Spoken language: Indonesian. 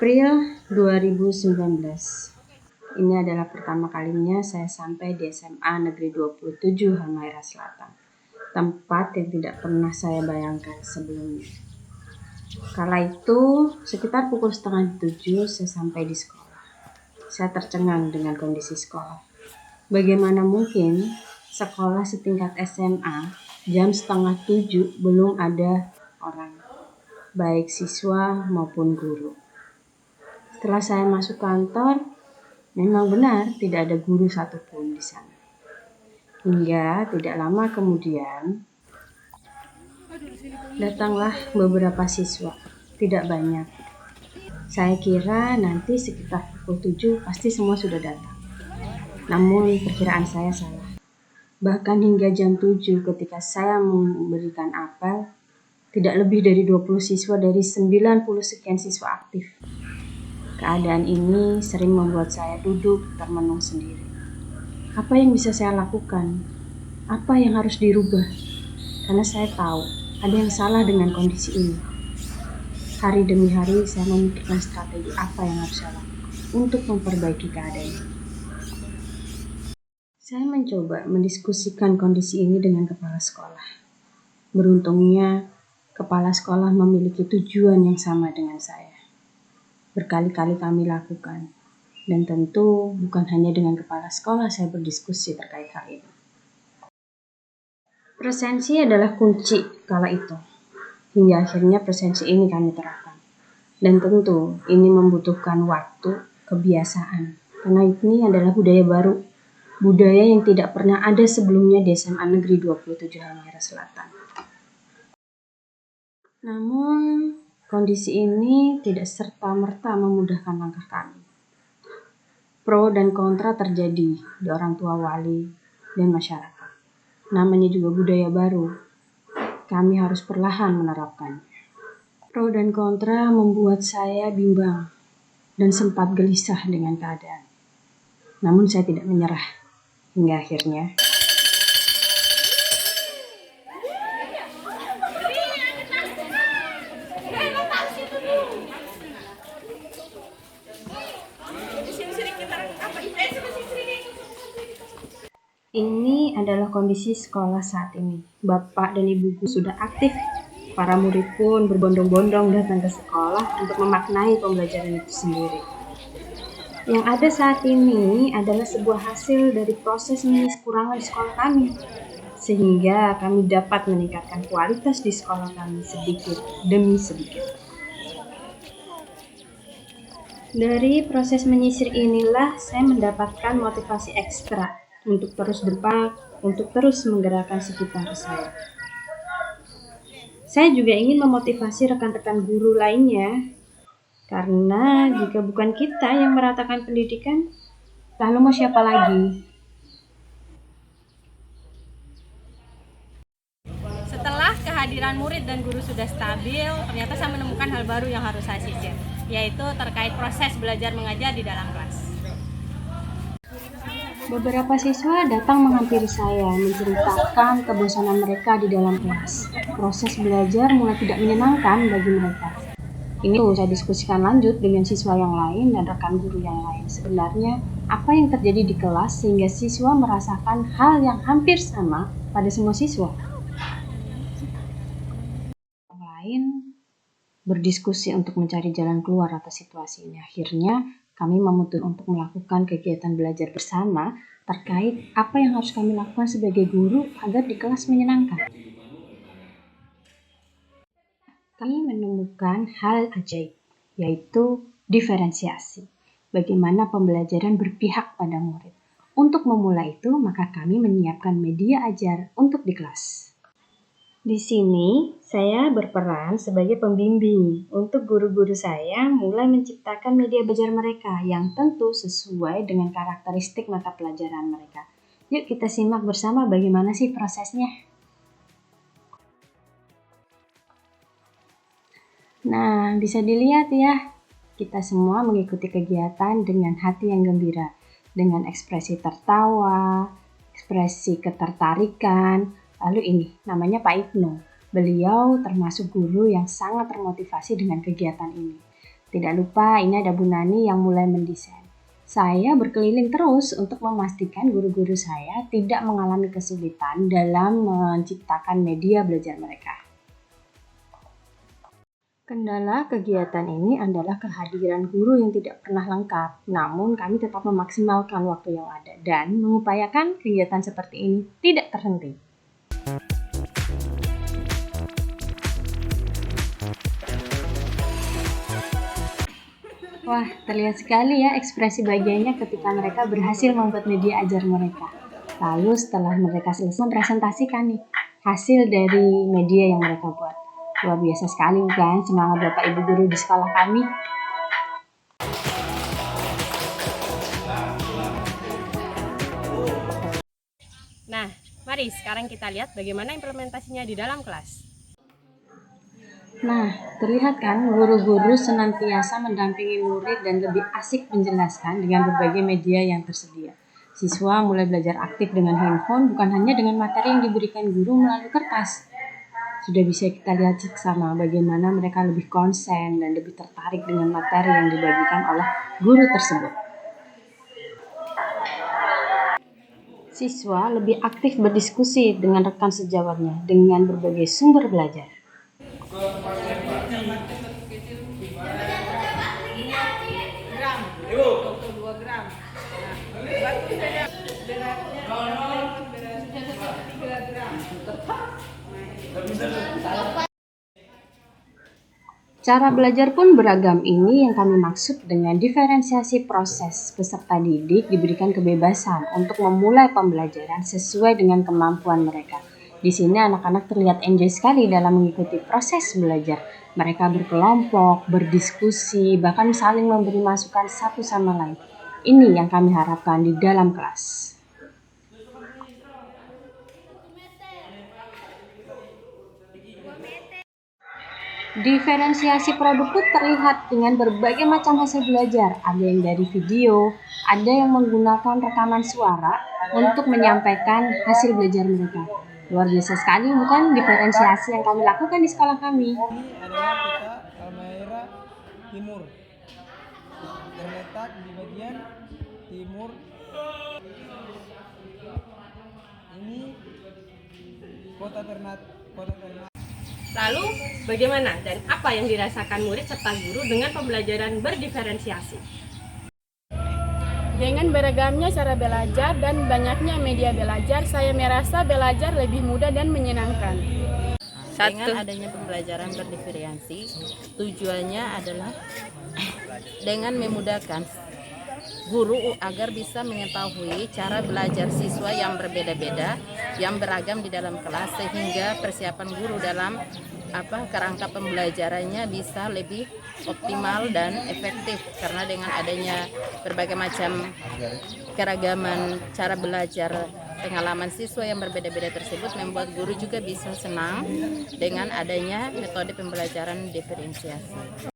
April 2019. Ini adalah pertama kalinya saya sampai di SMA Negeri 27 Halmahera Selatan, tempat yang tidak pernah saya bayangkan sebelumnya. Kala itu, sekitar pukul 6:30 saya sampai di sekolah. Saya tercengang dengan kondisi sekolah. Bagaimana mungkin sekolah setingkat SMA jam 6:30 belum ada orang, baik siswa maupun guru. Setelah saya masuk kantor, memang benar tidak ada guru satupun di sana. Hingga tidak lama kemudian, datanglah beberapa siswa, tidak banyak. Saya kira nanti sekitar pukul 7 pasti semua sudah datang. Namun perkiraan saya salah. Bahkan hingga jam 7 ketika saya memberikan apel, tidak lebih dari 20 siswa dari 90 sekian siswa aktif. Keadaan ini sering membuat saya duduk termenung sendiri. Apa yang bisa saya lakukan? Apa yang harus dirubah? Karena saya tahu ada yang salah dengan kondisi ini. Hari demi hari saya memikirkan strategi apa yang harus saya lakukan untuk memperbaiki keadaan ini. Saya mencoba mendiskusikan kondisi ini dengan kepala sekolah. Beruntungnya, kepala sekolah memiliki tujuan yang sama dengan saya. Berkali-kali kami lakukan, dan tentu bukan hanya dengan kepala sekolah saya berdiskusi terkait hal ini. Presensi adalah kunci kala itu, hingga akhirnya presensi ini kami terapkan. Dan tentu ini membutuhkan waktu, kebiasaan, karena ini adalah budaya baru, budaya yang tidak pernah ada sebelumnya di SMA Negeri 27 Halmahera Selatan. Namun, kondisi ini tidak serta-merta memudahkan langkah kami. Pro dan kontra terjadi di orang tua wali dan masyarakat. Namanya juga budaya baru. Kami harus perlahan menerapkannya. Pro dan kontra membuat saya bimbang dan sempat gelisah dengan keadaan. Namun saya tidak menyerah hingga akhirnya ini adalah kondisi sekolah saat ini. Bapak dan ibu guru sudah aktif. Para murid pun berbondong-bondong datang ke sekolah untuk memaknai pembelajaran itu sendiri. Yang ada saat ini adalah sebuah hasil dari proses mengisi kekurangan di sekolah kami. Sehingga kami dapat meningkatkan kualitas di sekolah kami sedikit demi sedikit. Dari proses menyisir inilah saya mendapatkan motivasi ekstra untuk terus bergerak, untuk terus menggerakkan sekitar saya. Saya juga ingin memotivasi rekan-rekan guru lainnya, karena jika bukan kita yang meratakan pendidikan, lalu mau siapa lagi? Setelah kehadiran murid dan guru sudah stabil, ternyata saya menemukan hal baru yang harus saya sisir, yaitu terkait proses belajar mengajar di dalam kelas. Beberapa siswa datang menghampiri saya, menceritakan kebosanan mereka di dalam kelas. Proses belajar mulai tidak menyenangkan bagi mereka. Ini saya diskusikan lanjut dengan siswa yang lain dan rekan guru yang lain. Sebenarnya, apa yang terjadi di kelas sehingga siswa merasakan hal yang hampir sama pada semua siswa? Yang lain berdiskusi untuk mencari jalan keluar atas situasi ini. Akhirnya, kami memutuskan untuk melakukan kegiatan belajar bersama terkait apa yang harus kami lakukan sebagai guru agar di kelas menyenangkan. Kami menemukan hal ajaib, yaitu diferensiasi. Bagaimana pembelajaran berpihak pada murid. Untuk memulai itu, maka kami menyiapkan media ajar untuk di kelas. Di sini, saya berperan sebagai pembimbing untuk guru-guru saya mulai menciptakan media belajar mereka yang tentu sesuai dengan karakteristik mata pelajaran mereka. Yuk kita simak bersama bagaimana sih prosesnya. Nah, bisa dilihat ya, kita semua mengikuti kegiatan dengan hati yang gembira, dengan ekspresi tertawa, ekspresi ketertarikan. Lalu ini, namanya Pak Ibnu. Beliau termasuk guru yang sangat termotivasi dengan kegiatan ini. Tidak lupa ini ada Bu Nani yang mulai mendesain. Saya berkeliling terus untuk memastikan guru-guru saya tidak mengalami kesulitan dalam menciptakan media belajar mereka. Kendala kegiatan ini adalah kehadiran guru yang tidak pernah lengkap, namun kami tetap memaksimalkan waktu yang ada dan mengupayakan kegiatan seperti ini tidak terhenti. Wah, terlihat sekali ya ekspresi bahagianya ketika mereka berhasil membuat media ajar mereka. Lalu setelah mereka selesai presentasikan nih, hasil dari media yang mereka buat. Luar biasa sekali kan semangat Bapak Ibu guru di sekolah kami. Nah, mari sekarang kita lihat bagaimana implementasinya di dalam kelas. Nah, terlihat kan guru-guru senantiasa mendampingi murid dan lebih asik menjelaskan dengan berbagai media yang tersedia. Siswa mulai belajar aktif dengan handphone bukan hanya dengan materi yang diberikan guru melalui kertas. Sudah bisa kita lihat sama bagaimana mereka lebih konsen dan lebih tertarik dengan materi yang dibagikan oleh guru tersebut. Siswa lebih aktif berdiskusi dengan rekan sejawatnya dengan berbagai sumber belajar. Cara belajar pun beragam. Ini yang kami maksud dengan diferensiasi proses. Peserta didik diberikan kebebasan untuk memulai pembelajaran sesuai dengan kemampuan mereka. Di sini anak-anak terlihat enjoy sekali dalam mengikuti proses belajar. Mereka berkelompok, berdiskusi, bahkan saling memberi masukan satu sama lain. Ini yang kami harapkan di dalam kelas. Diferensiasi produk pun terlihat dengan berbagai macam hasil belajar. Ada yang dari video, ada yang menggunakan rekaman suara untuk menyampaikan hasil belajar mereka. Luar biasa sekali bukan diferensiasi yang kami lakukan di sekolah kami. Ini adalah peta Halmahera Timur, terletak di bagian timur. Ini kota Ternate. Lalu, bagaimana dan apa yang dirasakan murid serta guru dengan pembelajaran berdiferensiasi? Dengan beragamnya cara belajar dan banyaknya media belajar, saya merasa belajar lebih mudah dan menyenangkan. Dengan adanya pembelajaran berdiferensiasi, tujuannya adalah dengan memudahkan guru agar bisa mengetahui cara belajar siswa yang berbeda-beda, yang beragam di dalam kelas, sehingga persiapan guru dalam kerangka pembelajarannya bisa lebih optimal dan efektif, karena dengan adanya berbagai macam keragaman cara belajar, pengalaman siswa yang berbeda-beda tersebut membuat guru juga bisa senang dengan adanya metode pembelajaran diferensiasi.